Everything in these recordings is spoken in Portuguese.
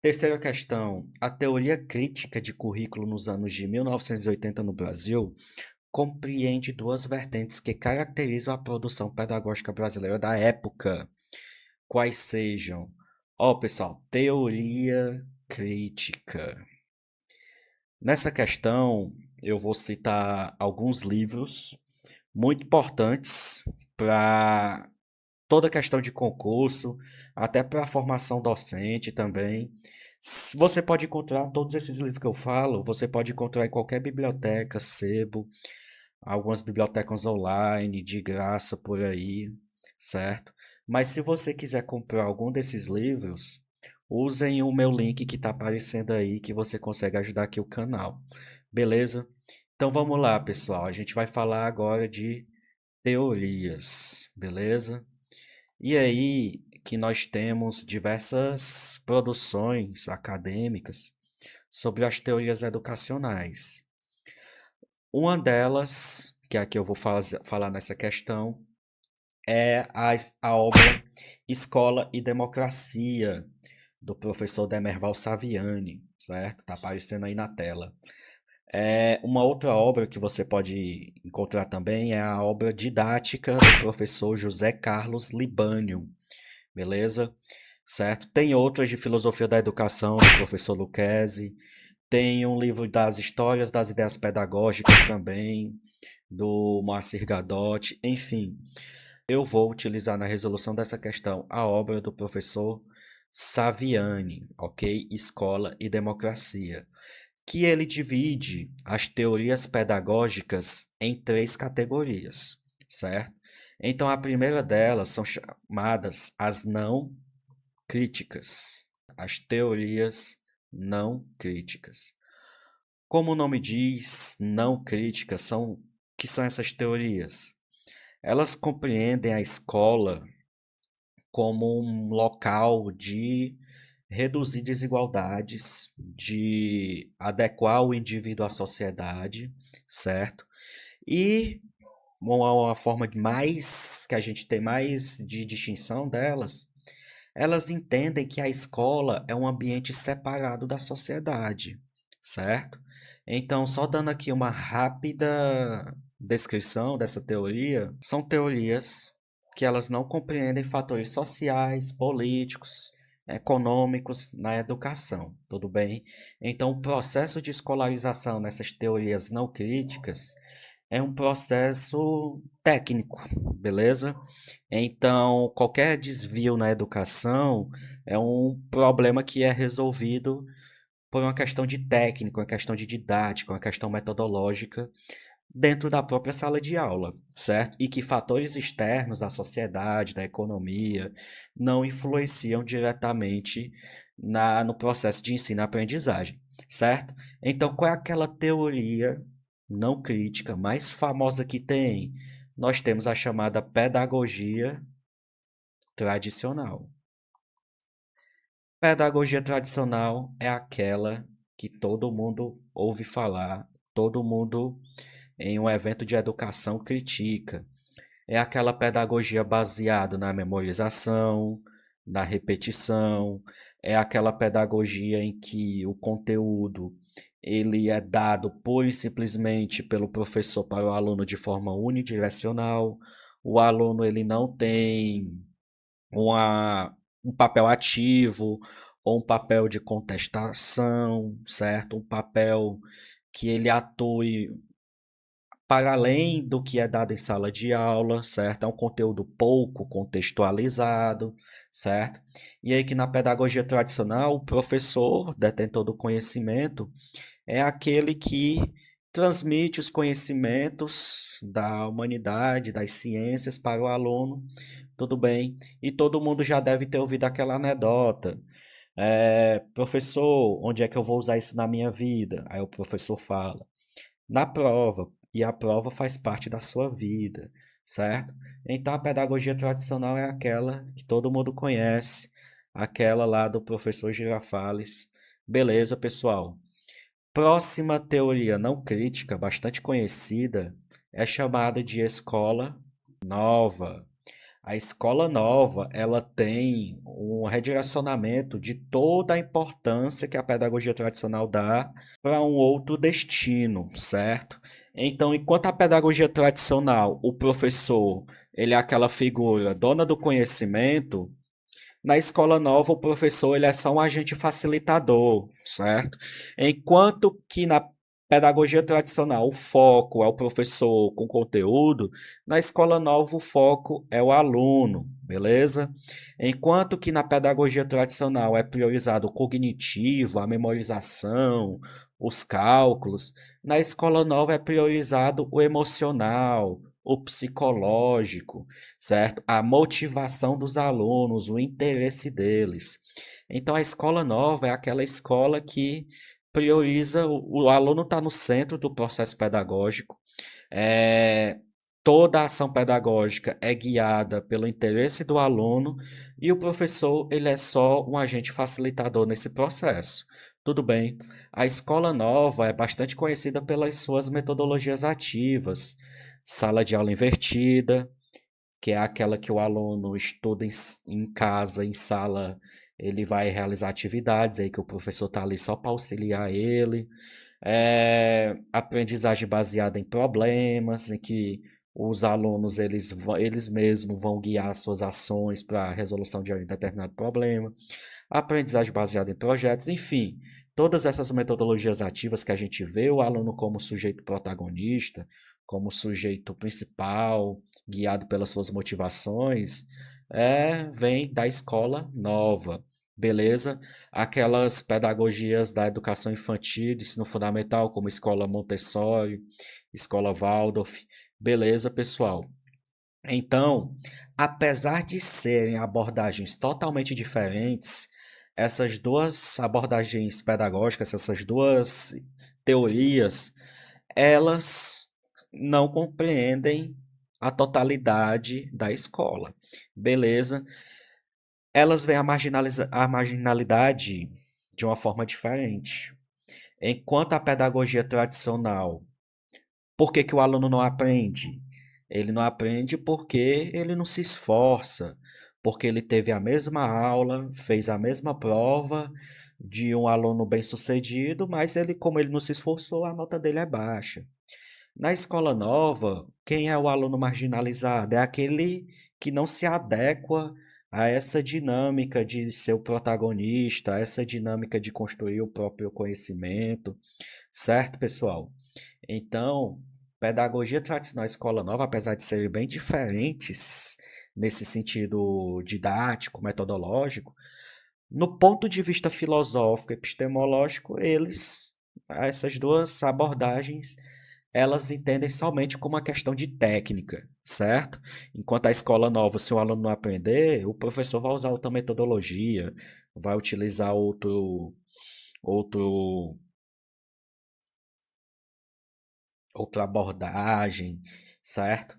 Terceira questão. A teoria crítica de currículo nos anos de 1980 no Brasil compreende duas vertentes que caracterizam a produção pedagógica brasileira da época. Quais sejam? Ó, pessoal, teoria crítica. Nessa questão, eu vou citar alguns livros muito importantes para toda questão de concurso, até para a formação docente também. Você pode encontrar todos esses livros que eu falo, você pode encontrar em qualquer biblioteca, sebo, algumas bibliotecas online, de graça por aí, certo? Mas se você quiser comprar algum desses livros, usem o meu link que está aparecendo aí, que você consegue ajudar aqui o canal, beleza? Então vamos lá, pessoal. A gente vai falar agora de teorias, beleza? E aí que nós temos diversas produções acadêmicas sobre as teorias educacionais. Uma delas, que é a que eu vou falar nessa questão, é a obra Escola e Democracia, do professor Demerval Saviani, certo? Tá aparecendo aí na tela. Uma outra obra que você pode encontrar também é a obra didática do professor José Carlos Libânio, beleza? Certo? Tem outras de filosofia da educação do professor Lucchesi, tem um livro das histórias das ideias pedagógicas também, do Moacir Gadotti, enfim. Eu vou utilizar na resolução dessa questão a obra do professor Saviani, ok? Escola e Democracia, que ele divide as teorias pedagógicas em três categorias, certo? Então, a primeira delas são chamadas as não críticas, as teorias não críticas. Como o nome diz, não críticas que são essas teorias? Elas compreendem a escola como um local de reduzir desigualdades, de adequar o indivíduo à sociedade, certo? E uma forma mais que a gente tem mais de distinção delas, elas entendem que a escola é um ambiente separado da sociedade, certo? Então, só dando aqui uma rápida descrição dessa teoria, são teorias que elas não compreendem fatores sociais, políticos, econômicos na educação, tudo bem? Então, o processo de escolarização nessas teorias não críticas é um processo técnico, beleza? Então, qualquer desvio na educação é um problema que é resolvido por uma questão de técnica, uma questão de didática, uma questão metodológica dentro da própria sala de aula, certo? E que fatores externos da sociedade, da economia, não influenciam diretamente no processo de ensino-aprendizagem, certo? Então, qual é aquela teoria não crítica mais famosa que tem? Nós temos a chamada pedagogia tradicional. Pedagogia tradicional é aquela que todo mundo ouve falar, todo mundo em um evento de educação critica. É aquela pedagogia baseada na memorização, na repetição, é aquela pedagogia em que o conteúdo ele é dado pura e simplesmente pelo professor para o aluno de forma unidirecional. O aluno ele não tem um papel ativo ou um papel de contestação, certo? Um papel que ele atue para além do que é dado em sala de aula, certo? É um conteúdo pouco contextualizado, certo? E aí que na pedagogia tradicional, o professor, detentor do conhecimento, é aquele que transmite os conhecimentos da humanidade, das ciências para o aluno, tudo bem? E todo mundo já deve ter ouvido aquela anedota. Professor, onde é que eu vou usar isso na minha vida? Aí o professor fala na prova, e a prova faz parte da sua vida, certo? Então a pedagogia tradicional é aquela que todo mundo conhece, aquela lá do professor Girafales. Beleza, pessoal? Próxima teoria não crítica, bastante conhecida, é chamada de escola nova. A escola nova, ela tem um redirecionamento de toda a importância que a pedagogia tradicional dá para um outro destino, certo? Então, enquanto a pedagogia tradicional, o professor, ele é aquela figura dona do conhecimento, na escola nova, o professor ele é só um agente facilitador, certo? Enquanto que na pedagogia tradicional o foco é o professor com conteúdo, na escola nova o foco é o aluno, beleza? Enquanto que na pedagogia tradicional é priorizado o cognitivo, a memorização, os cálculos, na escola nova é priorizado o emocional, o psicológico, certo? A motivação dos alunos, o interesse deles. Então, a escola nova é aquela escola que prioriza o aluno está no centro do processo pedagógico. É, toda a ação pedagógica é guiada pelo interesse do aluno e o professor ele é só um agente facilitador nesse processo. Tudo bem. A escola nova é bastante conhecida pelas suas metodologias ativas, sala de aula invertida, que é aquela que o aluno estuda em casa, em sala, ele vai realizar atividades aí que o professor está ali só para auxiliar ele. Aprendizagem baseada em problemas, em que os alunos eles mesmos vão guiar suas ações para a resolução de um determinado problema. Aprendizagem baseada em projetos, enfim, todas essas metodologias ativas que a gente vê o aluno como sujeito protagonista, como sujeito principal, guiado pelas suas motivações, vem da escola nova, beleza? Aquelas pedagogias da educação infantil, de ensino fundamental, como escola Montessori, escola Waldorf, beleza, pessoal? Então, apesar de serem abordagens totalmente diferentes, essas duas abordagens pedagógicas, essas duas teorias, elas não compreendem a totalidade da escola, beleza? Elas veem a marginalidade de uma forma diferente. Enquanto a pedagogia tradicional, por que que o aluno não aprende? Ele não aprende porque ele não se esforça, porque ele teve a mesma aula, fez a mesma prova de um aluno bem-sucedido, mas ele, como ele não se esforçou, a nota dele é baixa. Na escola nova, quem é o aluno marginalizado? É aquele que não se adequa a essa dinâmica de ser o protagonista, a essa dinâmica de construir o próprio conhecimento, certo, pessoal? Então, pedagogia tradicional e escola nova, apesar de serem bem diferentes nesse sentido didático, metodológico, no ponto de vista filosófico, epistemológico, essas duas abordagens, elas entendem somente como uma questão de técnica, certo? Enquanto a escola nova, se o aluno não aprender, o professor vai usar outra metodologia, vai utilizar outro, outra abordagem, certo?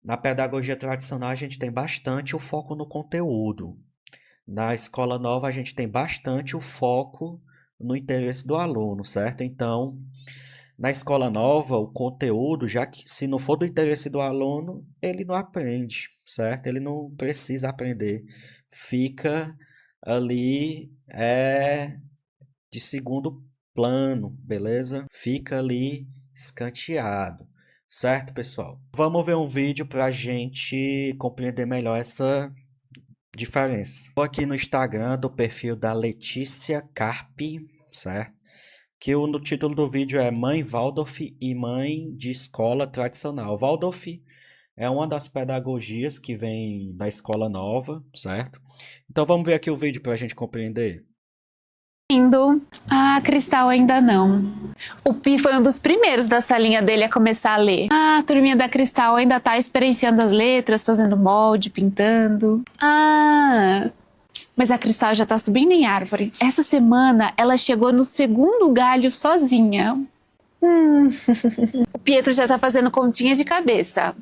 Na pedagogia tradicional, a gente tem bastante o foco no conteúdo. Na escola nova, a gente tem bastante o foco no interesse do aluno, certo? Então, na escola nova, o conteúdo, já que se não for do interesse do aluno, ele não aprende, certo? Ele não precisa aprender. Fica ali de segundo plano, beleza? Fica ali escanteado, certo, pessoal? Vamos ver um vídeo para a gente compreender melhor essa diferença. Estou aqui no Instagram do perfil da Letícia Carpe, certo? Que no título do vídeo é Mãe Waldorf e Mãe de Escola Tradicional. Waldorf é uma das pedagogias que vem da escola nova, certo? Então vamos ver aqui o vídeo para a gente compreender. Indo. Ah, Cristal ainda não. O Pi foi um dos primeiros da salinha dele a começar a ler. Ah, a turminha da Cristal ainda tá experienciando as letras, fazendo molde, pintando. Ah, mas a Cristal já tá subindo em árvore. Essa semana ela chegou no segundo galho sozinha. O Pietro já tá fazendo continha de cabeça.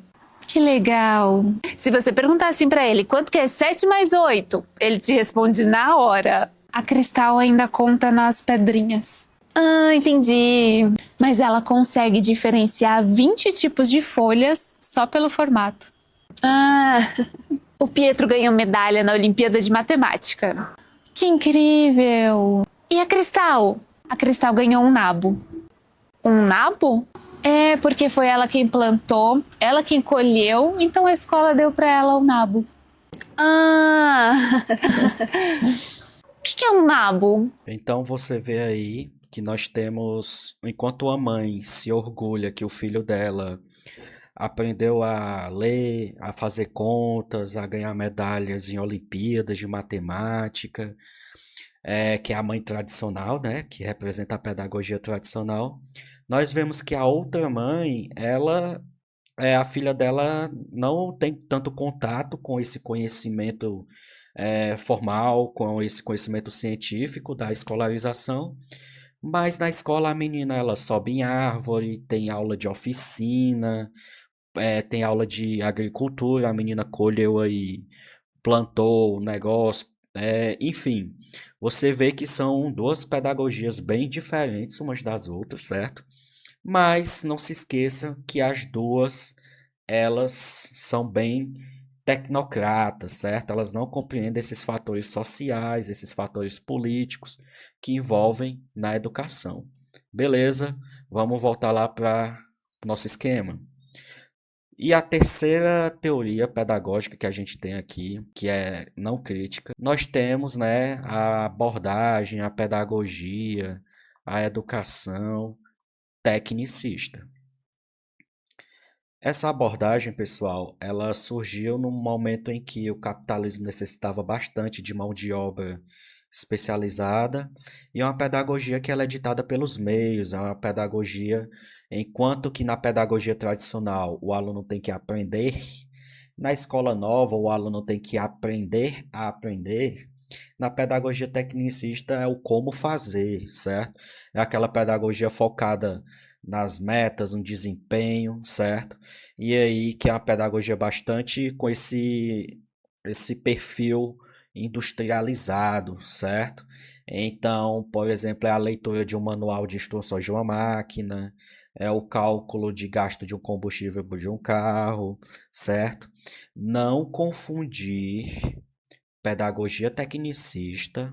Que legal. Se você perguntar assim pra ele, quanto que é 7 mais 8? Ele te responde na hora. A Cristal ainda conta nas pedrinhas. Ah, entendi. Mas ela consegue diferenciar 20 tipos de folhas só pelo formato. Ah, O Pietro ganhou medalha na Olimpíada de Matemática. Que incrível! E a Cristal? A Cristal ganhou um nabo. Um nabo? É, porque foi ela quem plantou, ela quem colheu, então a escola deu pra ela o nabo. Ah! O que é um nabo? Então você vê aí que nós temos, enquanto a mãe se orgulha que o filho dela aprendeu a ler, a fazer contas, a ganhar medalhas em Olimpíadas de matemática, que é a mãe tradicional, né, que representa a pedagogia tradicional. Nós vemos que a outra mãe, a filha dela não tem tanto contato com esse conhecimento formal, com esse conhecimento científico da escolarização, mas na escola a menina ela sobe em árvore, tem aula de oficina, tem aula de agricultura, a menina colheu aí, plantou o negócio, enfim, você vê que são duas pedagogias bem diferentes umas das outras, certo? Mas não se esqueça que as duas, elas são bem tecnocratas, certo? Elas não compreendem esses fatores sociais, esses fatores políticos que envolvem na educação. Beleza? Vamos voltar lá para o nosso esquema. E a terceira teoria pedagógica que a gente tem aqui, que é não crítica, nós temos, né, a abordagem, a pedagogia, a educação tecnicista. Essa abordagem, pessoal, ela surgiu num momento em que o capitalismo necessitava bastante de mão de obra especializada e é uma pedagogia que ela é ditada pelos meios, é uma pedagogia, enquanto que na pedagogia tradicional o aluno tem que aprender, na escola nova o aluno tem que aprender a aprender, na pedagogia tecnicista é o como fazer, certo? É aquela pedagogia focada nas metas, no desempenho, certo? E aí que é uma pedagogia bastante com esse perfil industrializado, certo? Então, por exemplo, é a leitura de um manual de instruções de uma máquina, é o cálculo de gasto de um combustível de um carro, certo? Não confundir pedagogia tecnicista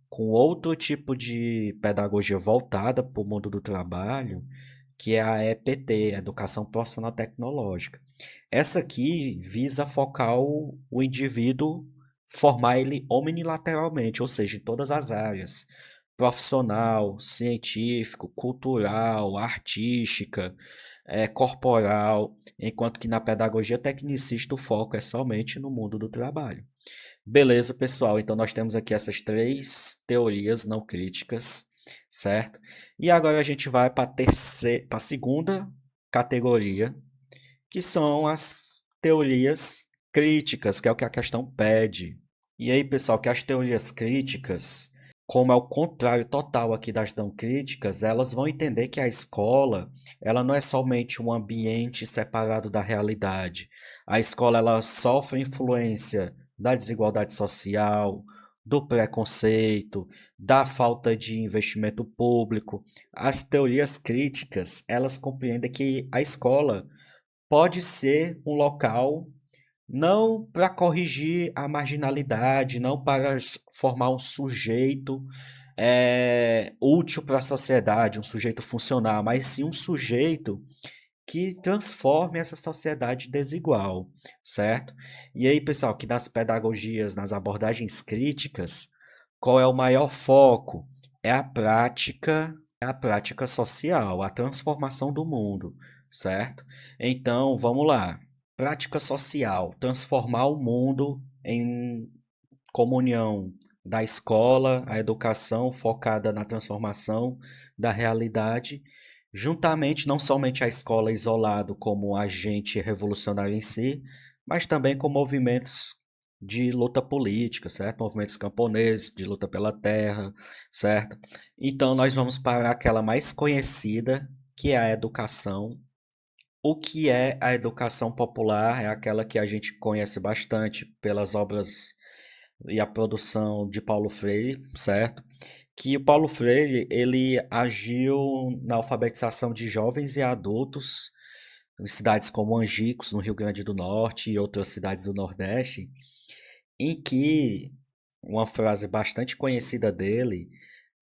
com outro tipo de pedagogia voltada para o mundo do trabalho, que é a EPT, Educação Profissional Tecnológica. Essa aqui visa focar o indivíduo, formar ele omnilateralmente, ou seja, em todas as áreas, profissional, científico, cultural, artística, corporal, enquanto que na pedagogia tecnicista o foco é somente no mundo do trabalho. Beleza, pessoal. Então nós temos aqui essas três teorias não críticas, certo? E agora a gente vai para a segunda categoria, que são as teorias críticas, que é o que a questão pede. E aí, pessoal, que as teorias críticas, como é o contrário total aqui das não críticas, elas vão entender que a escola, ela não é somente um ambiente separado da realidade. A escola, ela sofre influência da desigualdade social, do preconceito, da falta de investimento público. As teorias críticas, elas compreendem que a escola pode ser um local não para corrigir a marginalidade, não para formar um sujeito útil para a sociedade, um sujeito funcional, mas sim um sujeito que transforme essa sociedade desigual, certo? E aí, pessoal, que nas pedagogias, nas abordagens críticas, qual é o maior foco? É a prática social, a transformação do mundo, certo? Então, vamos lá. Prática social, transformar o mundo em comunhão da escola, a educação focada na transformação da realidade, juntamente não somente a escola isolado como agente revolucionário em si, mas também com movimentos de luta política, certo? Movimentos camponeses, de luta pela terra, certo? Então nós vamos para aquela mais conhecida, que é a educação. O que é a educação popular? É aquela que a gente conhece bastante pelas obras e a produção de Paulo Freire, certo? Que o Paulo Freire, ele agiu na alfabetização de jovens e adultos em cidades como Angicos, no Rio Grande do Norte, e outras cidades do Nordeste, em que uma frase bastante conhecida dele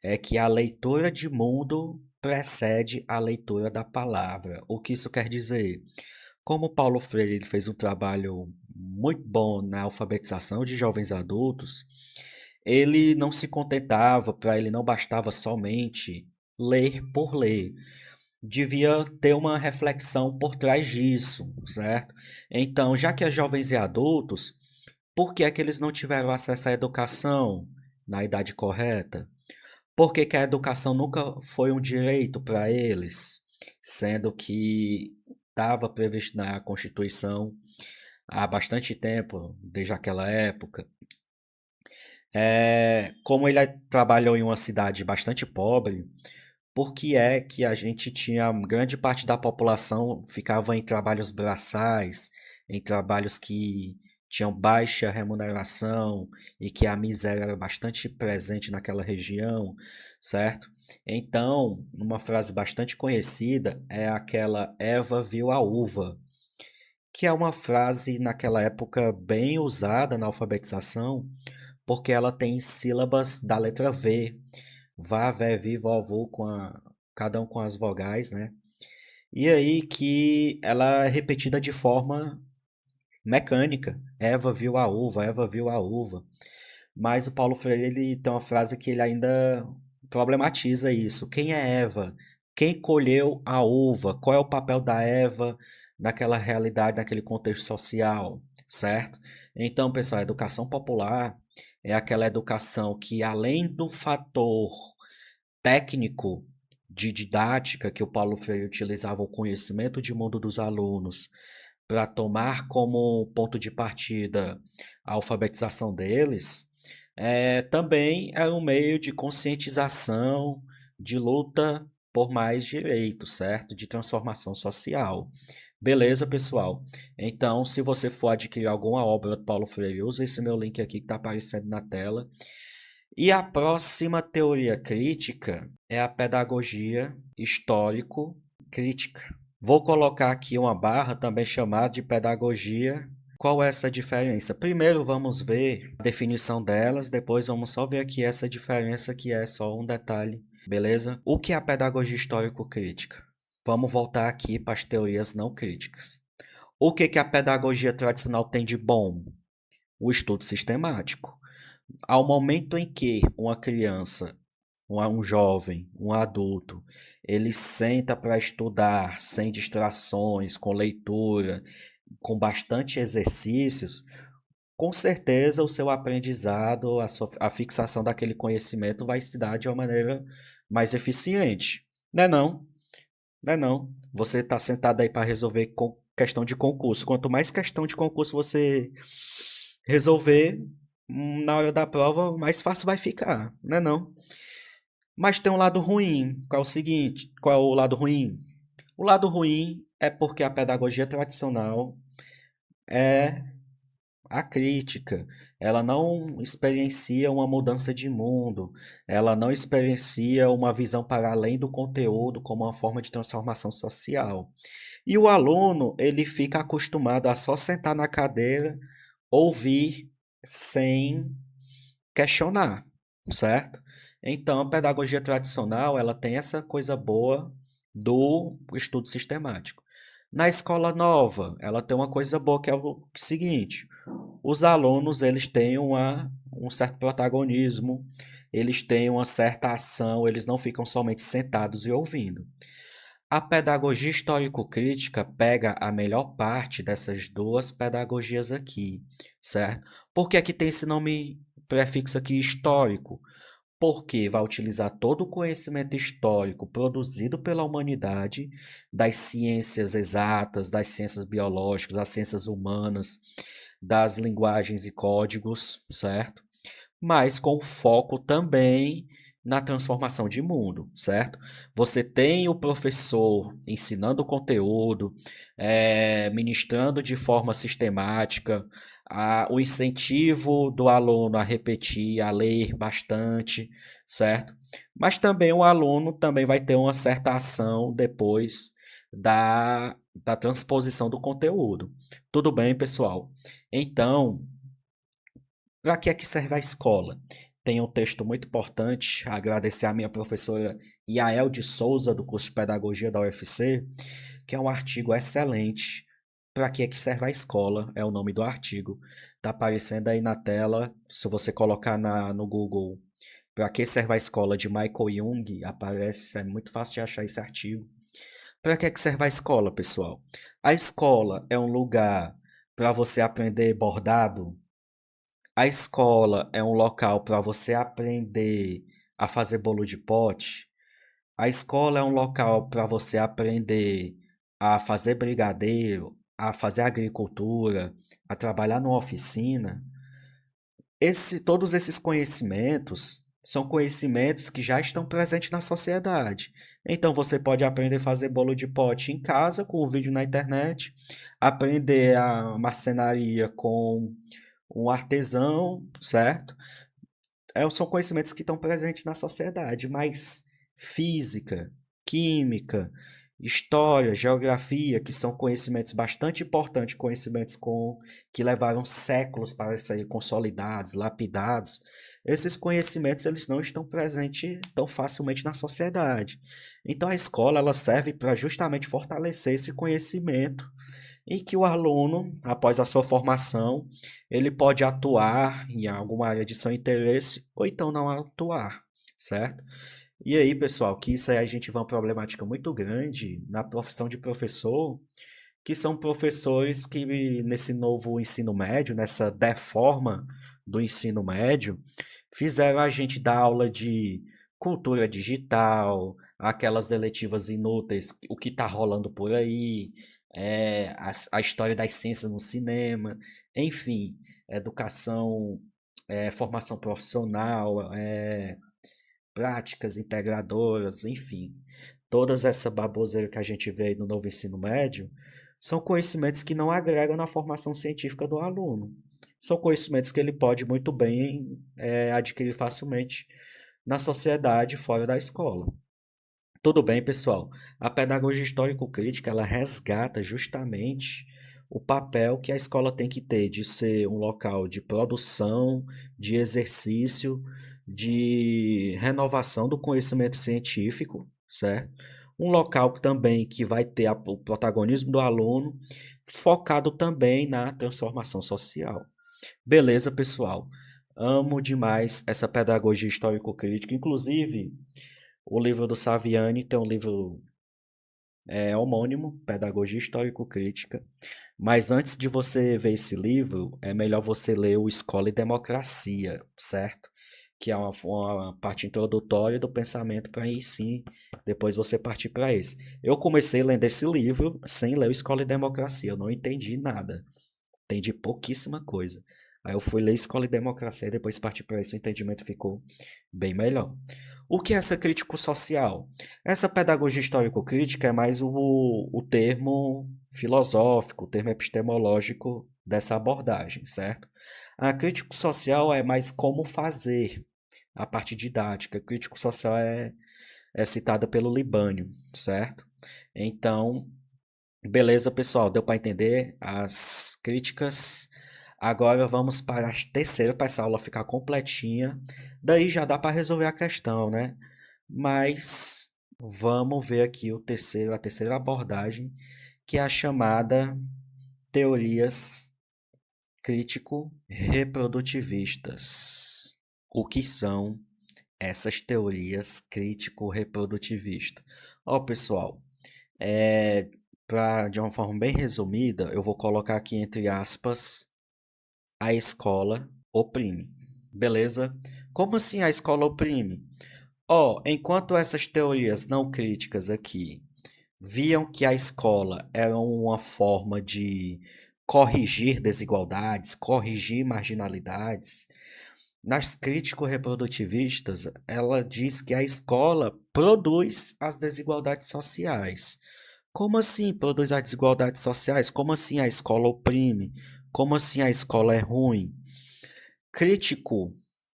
é que a leitura de mundo precede a leitura da palavra. O que isso quer dizer? Como Paulo Freire ele fez um trabalho muito bom na alfabetização de jovens adultos, ele não se contentava, para ele não bastava somente ler por ler. Devia ter uma reflexão por trás disso, certo? Então, já que é jovens e adultos, por que é que eles não tiveram acesso à educação na idade correta? Por que que a educação nunca foi um direito para eles, sendo que estava previsto na Constituição há bastante tempo, desde aquela época? Como ele trabalhou em uma cidade bastante pobre, por que é que a gente tinha grande parte da população ficava em trabalhos braçais, em trabalhos que tinham baixa remuneração e que a miséria era bastante presente naquela região, certo? Então, uma frase bastante conhecida é aquela Eva viu a uva, que é uma frase naquela época bem usada na alfabetização, porque ela tem sílabas da letra V, vá, vé, vi, vovô, cada um com as vogais, né? E aí que ela é repetida de forma mecânica. Eva viu a uva, Eva viu a uva. Mas o Paulo Freire ele tem uma frase que ele ainda problematiza isso. Quem é Eva? Quem colheu a uva? Qual é o papel da Eva naquela realidade, naquele contexto social, certo? Então, pessoal, a educação popular é aquela educação que, além do fator técnico de didática que o Paulo Freire utilizava o conhecimento de mundo dos alunos para tomar como ponto de partida a alfabetização deles, também era um meio de conscientização, de luta por mais direitos, certo? De transformação social. Beleza, pessoal? Então, se você for adquirir alguma obra do Paulo Freire, use esse meu link aqui que está aparecendo na tela. E a próxima teoria crítica é a pedagogia histórico-crítica. Vou colocar aqui uma barra também chamada de pedagogia. Qual é essa diferença? Primeiro vamos ver a definição delas, depois vamos só ver aqui essa diferença que é só um detalhe, beleza? O que é a pedagogia histórico-crítica? Vamos voltar aqui para as teorias não críticas. O que a pedagogia tradicional tem de bom? O estudo sistemático. Ao momento em que uma criança, um jovem, um adulto, ele senta para estudar sem distrações, com leitura, com bastante exercícios, com certeza o seu aprendizado, a fixação daquele conhecimento vai se dar de uma maneira mais eficiente. Não é não? Não é não. Você está sentado aí para resolver questão de concurso. Quanto mais questão de concurso você resolver, na hora da prova, mais fácil vai ficar, né não? Mas tem um lado ruim. Qual é o seguinte? Qual é o lado ruim? O lado ruim é porque a pedagogia tradicional é a crítica. Ela não experiencia uma mudança de mundo. Ela não experiencia uma visão para além do conteúdo como uma forma de transformação social. E o aluno, ele fica acostumado a só sentar na cadeira, ouvir sem questionar, certo? Então, a pedagogia tradicional, ela tem essa coisa boa do estudo sistemático. Na escola nova, ela tem uma coisa boa que é o seguinte: os alunos eles têm um certo protagonismo, eles têm uma certa ação, eles não ficam somente sentados e ouvindo. A pedagogia histórico-crítica pega a melhor parte dessas duas pedagogias aqui, certo? Por que aqui tem esse nome prefixo aqui histórico? Porque vai utilizar todo o conhecimento histórico produzido pela humanidade, das ciências exatas, das ciências biológicas, das ciências humanas, das linguagens e códigos, certo? Mas com foco também na transformação de mundo, certo? Você tem o professor ensinando o conteúdo, ministrando de forma sistemática, o incentivo do aluno a repetir, a ler bastante, certo? Mas também o aluno também vai ter uma certa ação depois da transposição do conteúdo. Tudo bem, pessoal? Então, para que é que serve a escola? Tem um texto muito importante, agradecer a minha professora Yael de Souza, do curso de Pedagogia da UFC, que é um artigo excelente. Para que é que serve a escola? É o nome do artigo. Tá aparecendo aí na tela. Se você colocar no Google para que serve a escola de Michael Jung, aparece, é muito fácil de achar esse artigo. Para que é que serve a escola, pessoal? A escola é um lugar para você aprender bordado. A escola é um local para você aprender a fazer bolo de pote. A escola é um local para você aprender a fazer brigadeiro, a fazer agricultura, a trabalhar numa oficina. Todos esses conhecimentos são conhecimentos que já estão presentes na sociedade. Então você pode aprender a fazer bolo de pote em casa com o vídeo na internet, aprender a marcenaria com um artesão, certo? São conhecimentos que estão presentes na sociedade, mas física, química, história, geografia, que são conhecimentos bastante importantes, conhecimentos que levaram séculos para serem consolidados, lapidados, esses conhecimentos eles não estão presentes tão facilmente na sociedade. Então a escola ela serve para justamente fortalecer esse conhecimento e que o aluno, após a sua formação, ele pode atuar em alguma área de seu interesse ou então não atuar, certo? E aí, pessoal, que isso aí a gente vê uma problemática muito grande na profissão de professor, que são professores que nesse novo ensino médio, nessa deforma do ensino médio, fizeram a gente dar aula de cultura digital, aquelas eletivas inúteis, o que está rolando por aí, a história das ciências no cinema, enfim, educação, formação profissional, práticas integradoras, enfim. Todas essa baboseira que a gente vê aí no novo ensino médio são conhecimentos que não agregam na formação científica do aluno. São conhecimentos que ele pode muito bem adquirir facilmente na sociedade fora da escola. Tudo bem, pessoal. A pedagogia histórico-crítica, ela resgata justamente o papel que a escola tem que ter de ser um local de produção, de exercício, de renovação do conhecimento científico, certo? Um local também que vai ter o protagonismo do aluno, focado também na transformação social. Beleza, pessoal? Amo demais essa pedagogia histórico-crítica. Inclusive, o livro do Saviani tem um livro homônimo, Pedagogia Histórico-Crítica. Mas antes de você ver esse livro, é melhor você ler o Escola e Democracia, certo? Que é uma parte introdutória do pensamento para aí sim, depois você partir para esse. Eu comecei lendo esse livro sem ler o Escola e Democracia, eu não entendi nada. Entendi pouquíssima coisa. Aí eu fui ler Escola e Democracia e depois parti para isso, o entendimento ficou bem melhor. O que é essa crítico social? Essa pedagogia histórico-crítica é mais o termo filosófico, o termo epistemológico dessa abordagem, certo? A crítico social é mais como fazer, a parte didática. Crítico social é citada pelo Libânio, certo? Então, beleza, pessoal, deu para entender as críticas. Agora vamos para a terceira, para essa aula ficar completinha. Daí já dá para resolver a questão, né? Mas vamos ver aqui a terceira abordagem, que é a chamada teorias crítico-reprodutivistas. O que são essas teorias crítico-reprodutivistas? Ó, pessoal, de uma forma bem resumida, eu vou colocar aqui entre aspas, a escola oprime. Beleza? Como assim a escola oprime? Enquanto essas teorias não críticas aqui viam que a escola era uma forma de corrigir desigualdades, corrigir marginalidades, nas crítico-reprodutivistas, ela diz que a escola produz as desigualdades sociais. Como assim produz as desigualdades sociais? Como assim a escola oprime? Como assim a escola é ruim? Crítico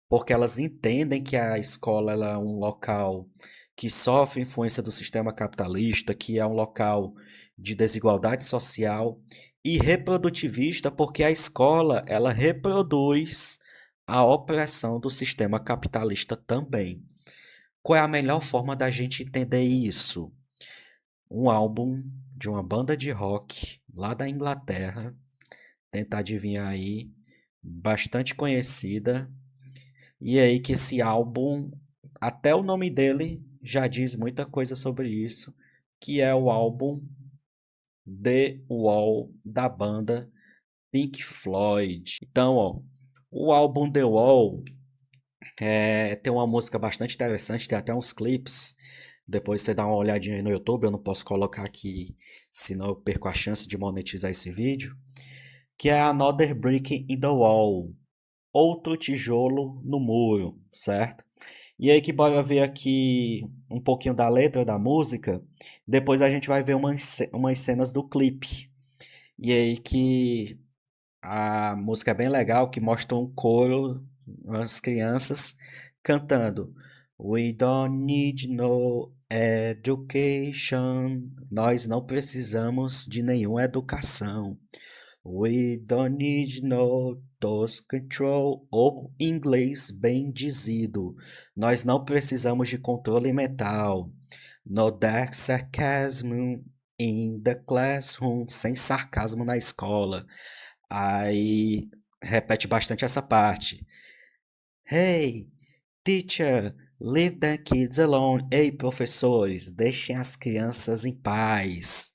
porque elas entendem que a escola ela é um local que sofre influência do sistema capitalista, que é um local de desigualdade social, e reprodutivista, porque a escola ela reproduz a opressão do sistema capitalista também. Qual é a melhor forma da gente entender isso? Um álbum de uma banda de rock lá da Inglaterra, tenta adivinhar aí, bastante conhecida, e aí que esse álbum, até o nome dele já diz muita coisa sobre isso, que é o álbum The Wall da banda Pink Floyd. Então, ó, o álbum The Wall tem uma música bastante interessante, tem até uns clipes. Depois você dá uma olhadinha aí no YouTube, eu não posso colocar aqui, senão eu perco a chance de monetizar esse vídeo. Que é Another Brick in the Wall, outro tijolo no muro, certo? E aí que bora ver aqui um pouquinho da letra da música, depois a gente vai ver umas cenas do clipe. E aí que a música é bem legal, que mostra um coro, as crianças cantando We don't need no education. Nós não precisamos de nenhuma educação. We don't need no thought control, ou em inglês bem dizido. Nós não precisamos de controle mental. No dark sarcasm in the classroom, sem sarcasmo na escola. Aí repete bastante essa parte. Hey, teacher, leave the kids alone. Ei, professores, deixem as crianças em paz.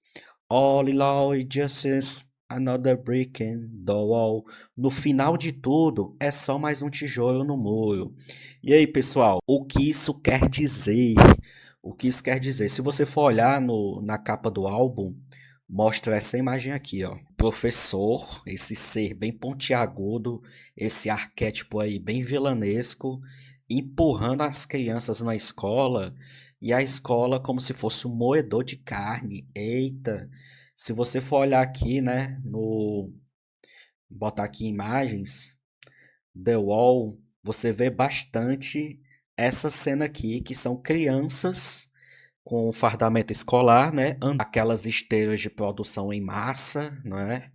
All law is just another brick in the wall. No final de tudo, é só mais um tijolo no muro. E aí, pessoal, o que isso quer dizer? O que isso quer dizer? Se você for olhar na capa do álbum, mostra essa imagem aqui, ó. Professor, esse ser bem pontiagudo, esse arquétipo aí bem vilanesco, empurrando as crianças na escola, e a escola como se fosse um moedor de carne. Eita! Se você for olhar aqui, né, botar aqui imagens, The Wall, você vê bastante essa cena aqui, que são crianças com fardamento escolar, né? Aquelas esteiras de produção em massa, né?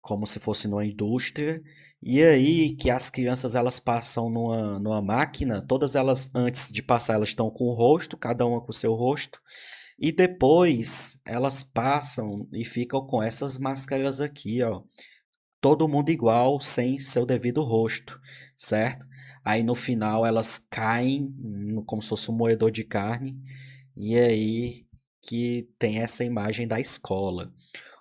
Como se fosse numa indústria. E aí que as crianças elas passam numa máquina, todas elas antes de passar elas estão com o rosto, cada uma com o seu rosto. E depois elas passam e ficam com essas máscaras aqui, ó. Todo mundo igual, sem seu devido rosto, certo? Aí no final elas caem como se fosse um moedor de carne. E aí que tem essa imagem da escola.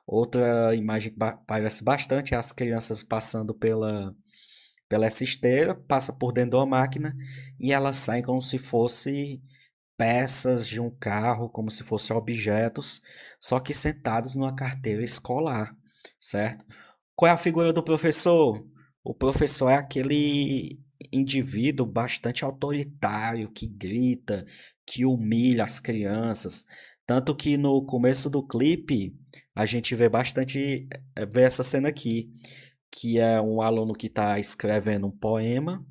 Outra imagem que parece bastante é as crianças passando pela essa esteira, passa por dentro de uma máquina e elas saem como se fosse peças de um carro, como se fossem objetos, só que sentados numa carteira escolar, certo? Qual é a figura do professor? O professor é aquele indivíduo bastante autoritário que grita, que humilha as crianças. Tanto que no começo do clipe a gente vê bastante, vê essa cena aqui, que é um aluno que está escrevendo um poema.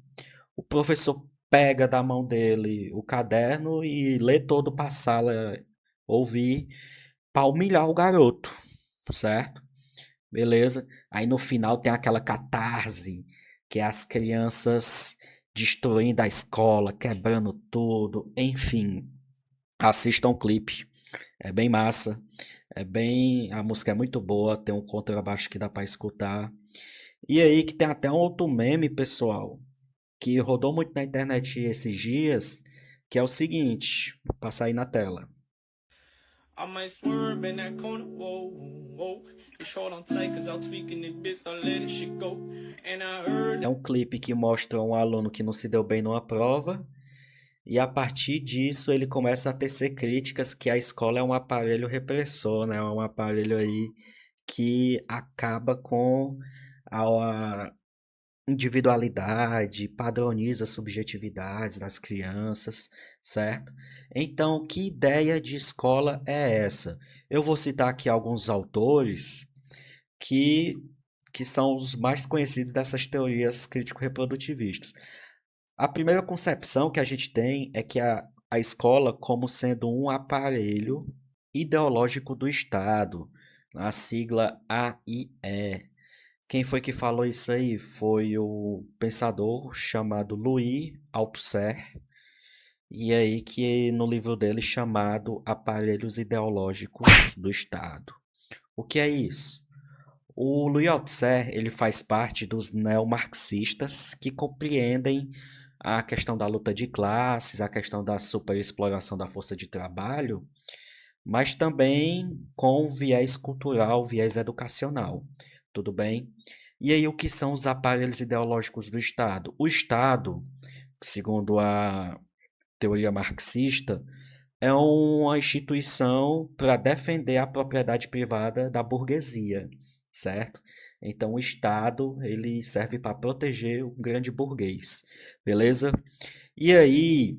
O professor pega da mão dele o caderno e lê todo para a sala ouvir, para humilhar o garoto, certo? Beleza? Aí no final tem aquela catarse, que é as crianças destruindo a escola, quebrando tudo, enfim. Assistam o clipe, é bem massa, a música é muito boa, tem um contrabaixo que dá pra escutar. E aí que tem até um outro meme, pessoal, que rodou muito na internet esses dias, que é o seguinte, vou passar aí na tela. I might swerve in that corner, whoa, whoa. It's short on tight cause I'm tweaking it, bitch, don't let it shit go. And I heard. É um clipe que mostra um aluno que não se deu bem numa prova, e a partir disso ele começa a tecer críticas que a escola é um aparelho repressor, né? É um aparelho aí que acaba com a individualidade, padroniza subjetividades das crianças, certo? Então, que ideia de escola é essa? Eu vou citar aqui alguns autores que, que são os mais conhecidos dessas teorias crítico-reprodutivistas. A primeira concepção que a gente tem é que a escola como sendo um aparelho ideológico do Estado, a sigla AIE. Quem foi que falou isso aí? Foi o pensador chamado Louis Althusser, e aí que no livro dele chamado Aparelhos Ideológicos do Estado. O que é isso? O Louis Althusser, ele faz parte dos neomarxistas que compreendem a questão da luta de classes, a questão da superexploração da força de trabalho, mas também com viés cultural, viés educacional. Tudo bem? E aí, o que são os aparelhos ideológicos do Estado? O Estado, segundo a teoria marxista, é uma instituição para defender a propriedade privada da burguesia, certo? Então, o Estado, ele serve para proteger o grande burguês, beleza? E aí,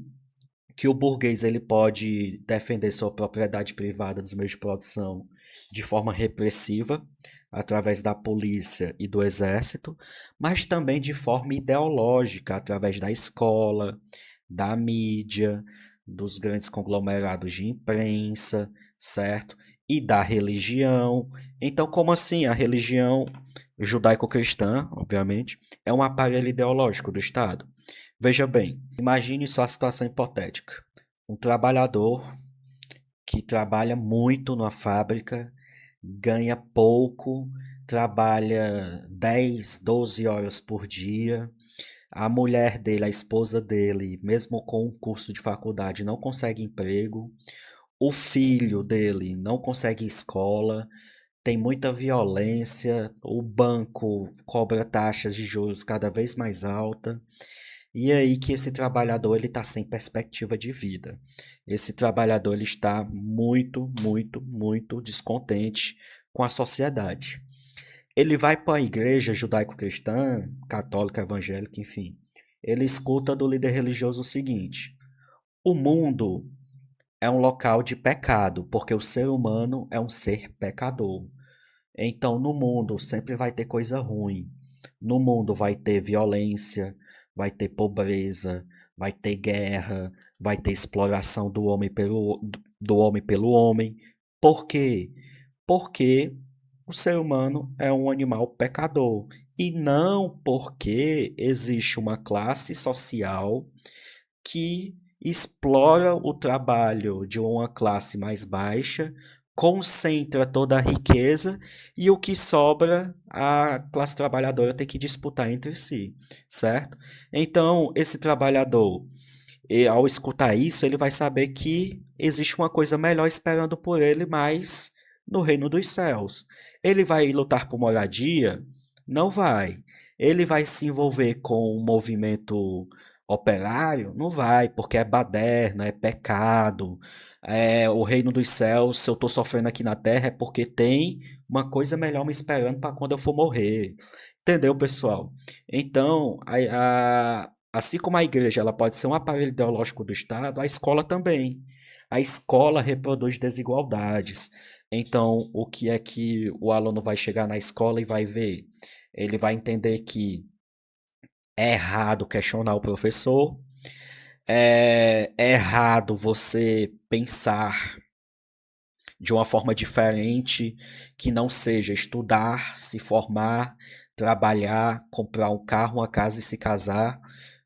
que o burguês ele pode defender sua propriedade privada dos meios de produção de forma repressiva, através da polícia e do exército, mas também de forma ideológica, através da escola, da mídia, dos grandes conglomerados de imprensa, certo? E da religião. Então, como assim? A religião judaico-cristã, obviamente, é um aparelho ideológico do Estado. Veja bem, imagine só a situação hipotética. Um trabalhador que trabalha muito numa fábrica, ganha pouco, trabalha 10, 12 horas por dia. A mulher dele, a esposa dele, mesmo com um curso de faculdade, não consegue emprego. O filho dele não consegue escola, tem muita violência, o banco cobra taxas de juros cada vez mais altas. E aí que esse trabalhador ele está sem perspectiva de vida. Esse trabalhador ele está muito, muito, muito descontente com a sociedade. Ele vai para a igreja judaico-cristã, católica, evangélica, enfim. Ele escuta do líder religioso o seguinte: o mundo é um local de pecado, porque o ser humano é um ser pecador. Então, no mundo sempre vai ter coisa ruim. No mundo vai ter violência, vai ter pobreza, vai ter guerra, vai ter exploração do homem pelo homem. Por quê? Porque o ser humano é um animal pecador. E não porque existe uma classe social que explora o trabalho de uma classe mais baixa, concentra toda a riqueza e o que sobra a classe trabalhadora tem que disputar entre si, certo? Então, esse trabalhador, ao escutar isso, ele vai saber que existe uma coisa melhor esperando por ele, mas no reino dos céus. Ele vai lutar por moradia? Não vai. Ele vai se envolver com um movimento operário? Não vai, porque é baderna, é pecado. É o reino dos céus, se eu estou sofrendo aqui na terra, é porque tem uma coisa melhor me esperando para quando eu for morrer. Entendeu, pessoal? Então, assim como a igreja ela pode ser um aparelho ideológico do Estado, a escola também. A escola reproduz desigualdades. Então, o que é que o aluno vai chegar na escola e vai ver? Ele vai entender que é errado questionar o professor, é errado você pensar de uma forma diferente, que não seja estudar, se formar, trabalhar, comprar um carro, uma casa e se casar,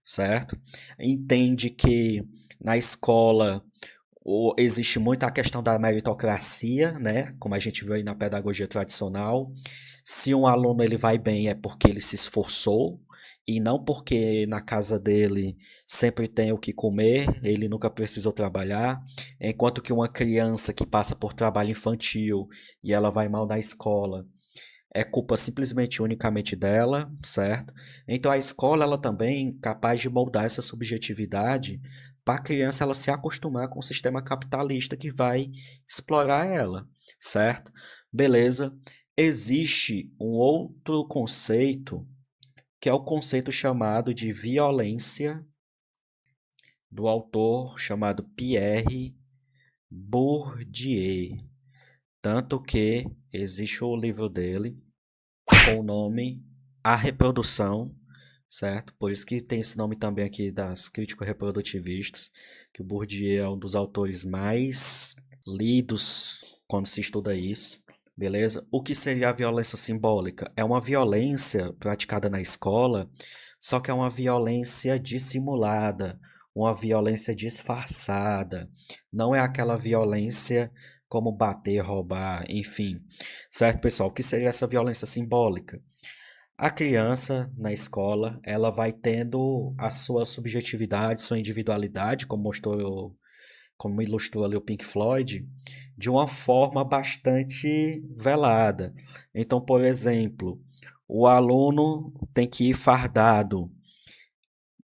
certo? Entende que na escola existe muito a questão da meritocracia, né? Como a gente vê aí na pedagogia tradicional. Se um aluno ele vai bem é porque ele se esforçou e não porque na casa dele sempre tem o que comer, ele nunca precisou trabalhar. Enquanto que uma criança que passa por trabalho infantil e ela vai mal na escola, é culpa simplesmente unicamente dela, certo? Então a escola ela também é capaz de moldar essa subjetividade para a criança ela se acostumar com o sistema capitalista que vai explorar ela, certo? Beleza? Existe um outro conceito que é o conceito chamado de violência do autor chamado Pierre Bourdieu. Tanto que existe o livro dele com o nome A Reprodução, certo? Por isso que tem esse nome também aqui das crítico-reprodutivistas, que o Bourdieu é um dos autores mais lidos quando se estuda isso, beleza? O que seria a violência simbólica? É uma violência praticada na escola, só que é uma violência dissimulada, uma violência disfarçada. Não é aquela violência como bater, roubar, enfim. Certo, pessoal? O que seria essa violência simbólica? A criança na escola, ela vai tendo a sua subjetividade, sua individualidade, como ilustrou ali o Pink Floyd, de uma forma bastante velada. Então, por exemplo, o aluno tem que ir fardado,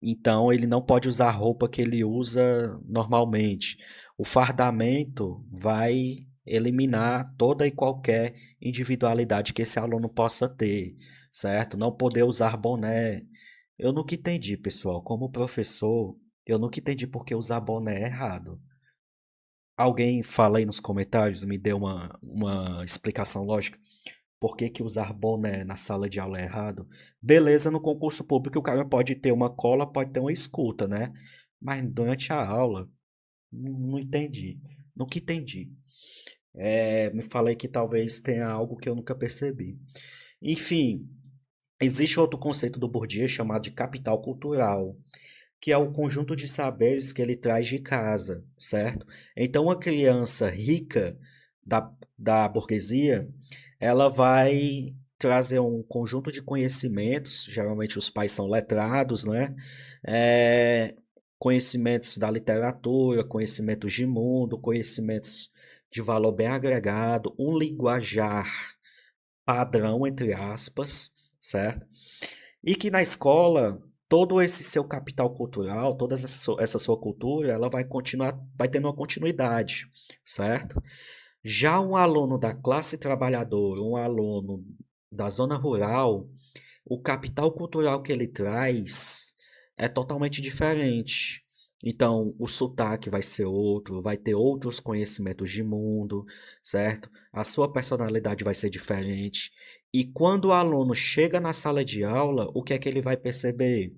então ele não pode usar a roupa que ele usa normalmente. O fardamento vai eliminar toda e qualquer individualidade que esse aluno possa ter, certo? Não poder usar boné. Eu nunca entendi, pessoal, como professor, eu nunca entendi por que usar boné é errado. Alguém fala aí nos comentários, me dê uma explicação lógica. Por que que usar boné na sala de aula é errado? Beleza, no concurso público o cara pode ter uma cola, pode ter uma escuta, né? Mas durante a aula, não entendi. Nunca entendi. Me falei que talvez tenha algo que eu nunca percebi. Enfim, existe outro conceito do Bourdieu chamado de capital cultural, que é o conjunto de saberes que ele traz de casa, certo? Então, uma criança rica da burguesia, ela vai trazer um conjunto de conhecimentos, geralmente os pais são letrados, né? É, conhecimentos da literatura, conhecimentos de mundo, conhecimentos de valor bem agregado, um linguajar padrão, entre aspas, certo? E que na escola, todo esse seu capital cultural, toda essa sua cultura, ela vai continuar, vai tendo uma continuidade, certo? Já um aluno da classe trabalhadora, um aluno da zona rural, o capital cultural que ele traz é totalmente diferente. Então, o sotaque vai ser outro, vai ter outros conhecimentos de mundo, certo? A sua personalidade vai ser diferente. E quando o aluno chega na sala de aula, o que é que ele vai perceber?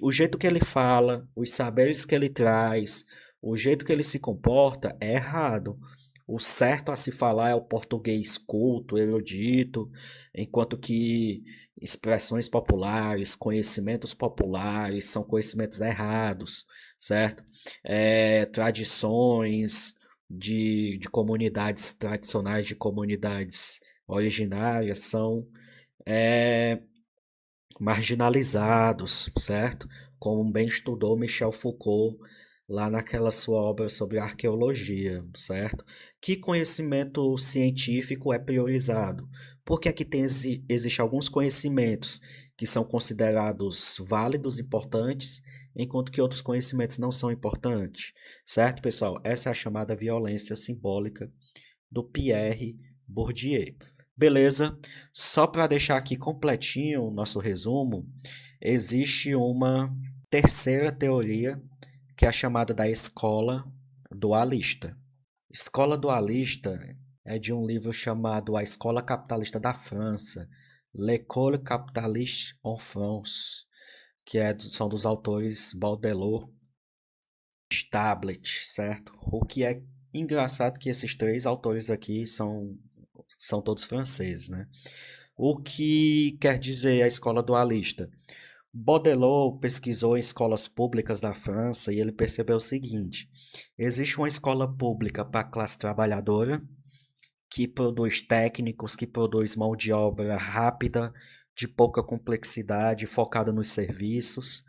O jeito que ele fala, os saberes que ele traz, o jeito que ele se comporta é errado. O certo a se falar é o português culto, erudito, enquanto que expressões populares, conhecimentos populares são conhecimentos errados, certo? Tradições de comunidades tradicionais, de comunidades originárias são é, marginalizados, certo? Como bem estudou Michel Foucault lá naquela sua obra sobre arqueologia, certo? Que conhecimento científico é priorizado? Porque aqui existe alguns conhecimentos que são considerados válidos, importantes, enquanto que outros conhecimentos não são importantes, certo, pessoal? Essa é a chamada violência simbólica do Pierre Bourdieu. Beleza? Só para deixar aqui completinho o nosso resumo, existe uma terceira teoria que é a chamada da escola dualista. Escola dualista é de um livro chamado A Escola Capitalista da França, L'École Capitaliste en France, que são dos autores Baudelot e Stablet, certo? O que é engraçado que esses três autores aqui são todos franceses, né? O que quer dizer a escola dualista? Baudelot pesquisou em escolas públicas da França e ele percebeu o seguinte: existe uma escola pública para a classe trabalhadora, que produz técnicos, que produz mão de obra rápida, de pouca complexidade, focada nos serviços.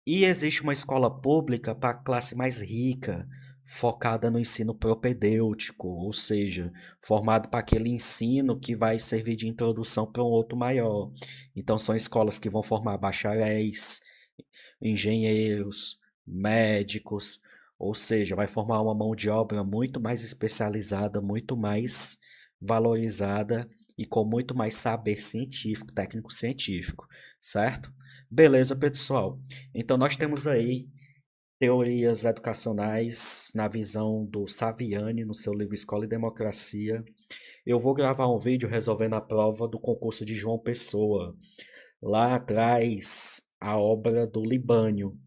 E existe uma escola pública para a classe mais rica, focada no ensino propedêutico, ou seja, formado para aquele ensino que vai servir de introdução para um outro maior. Então, são escolas que vão formar bacharéis, engenheiros, médicos, ou seja, vai formar uma mão de obra muito mais especializada, muito mais valorizada e com muito mais saber científico, técnico científico, certo? Beleza, pessoal. Então, nós temos aí teorias educacionais na visão do Saviani, no seu livro Escola e Democracia. Eu vou gravar um vídeo resolvendo a prova do concurso de João Pessoa, lá atrás a obra do Libânio.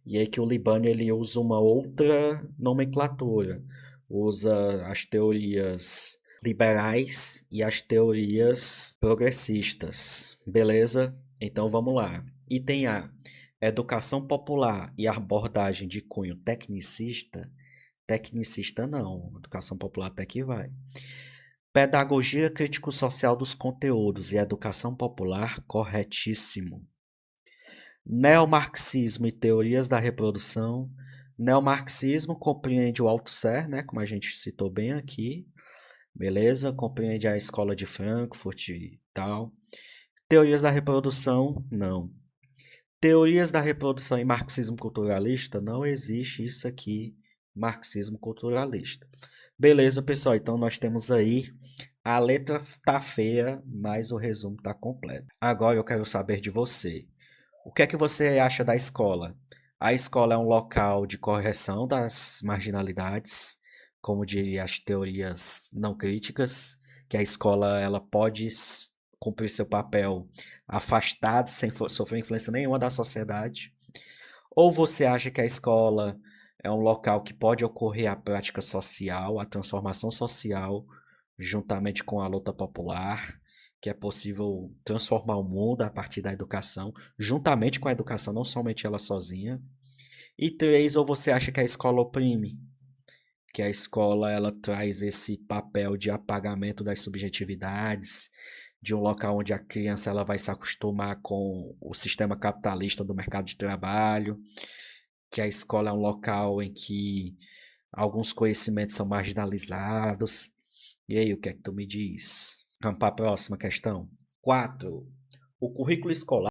E aí que o Libânio ele usa uma outra nomenclatura. Usa as teorias liberais e as teorias progressistas. Beleza? Então vamos lá. Item A. Educação popular e abordagem de cunho tecnicista. Tecnicista não. Educação popular até que vai. Pedagogia crítico-social dos conteúdos e educação popular, corretíssimo. Neomarxismo e teorias da reprodução. Neomarxismo compreende o Althusser, né, como a gente citou bem aqui, beleza? Compreende a escola de Frankfurt e tal. Teorias da reprodução, não. Teorias da reprodução e marxismo culturalista, não existe isso aqui, marxismo culturalista. Beleza, pessoal, então nós temos aí, a letra tá feia, mas o resumo tá completo. Agora eu quero saber de você. O que é que você acha da escola? A escola é um local de correção das marginalidades, como diria as teorias não críticas, que a escola ela pode cumprir seu papel afastado, sem sofrer influência nenhuma da sociedade. Ou você acha que a escola é um local que pode ocorrer a prática social, a transformação social, juntamente com a luta popular, que é possível transformar o mundo a partir da educação, juntamente com a educação, não somente ela sozinha. E 3, ou você acha que a escola oprime, que a escola ela traz esse papel de apagamento das subjetividades, de um local onde a criança ela vai se acostumar com o sistema capitalista do mercado de trabalho, que a escola é um local em que alguns conhecimentos são marginalizados. E aí, o que é que tu me diz? Vamos para a próxima questão. 4. O currículo escolar